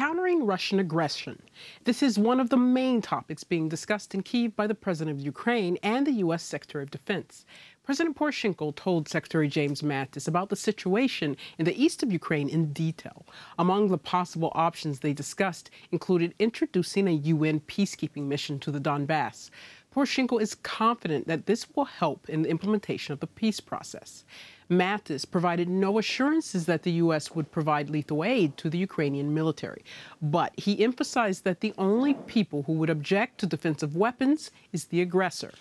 countering Russian aggression. This is one of the main topics being discussed in Kyiv by the President of Ukraine and the U.S. Secretary of Defense. President Poroshenko told Secretary James Mattis about the situation in the east of Ukraine in detail. Among the possible options they discussed included introducing a UN peacekeeping mission to the Donbass. Poroshenko is confident that this will help in the implementation of the peace process. Mattis provided no assurances that the U.S. would provide lethal aid to the Ukrainian military, but he emphasized that the only people who would object to defensive weapons is the aggressor.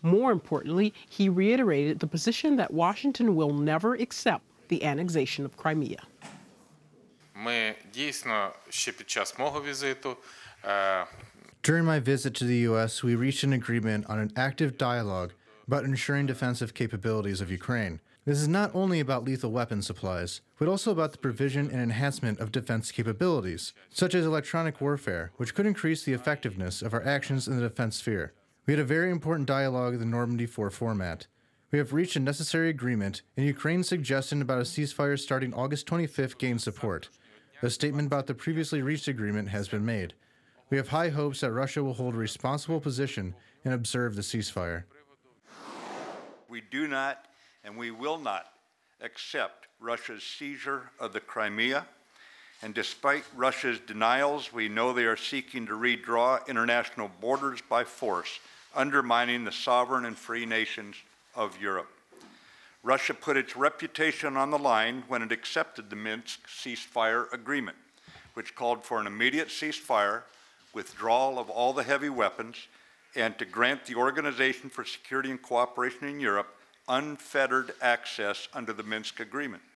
More importantly, he reiterated the position that Washington will never accept the annexation of Crimea. During my visit to the U.S., we reached an agreement on an active dialogue about ensuring defensive capabilities of Ukraine. This is not only about lethal weapon supplies, but also about the provision and enhancement of defense capabilities, such as electronic warfare, which could increase the effectiveness of our actions in the defense sphere. We had a very important dialogue in the Normandy 4 format. We have reached a necessary agreement, and Ukraine's suggestion about a ceasefire starting August 25th gained support. A statement about the previously reached agreement has been made. We have high hopes that Russia will hold a responsible position and observe the ceasefire. We do not and we will not accept Russia's seizure of the Crimea. And despite Russia's denials, we know they are seeking to redraw international borders by force, undermining the sovereign and free nations of Europe. Russia put its reputation on the line when it accepted the Minsk ceasefire agreement, which called for an immediate ceasefire, withdrawal of all the heavy weapons, and to grant the Organization for Security and Cooperation in Europe unfettered access under the Minsk agreement.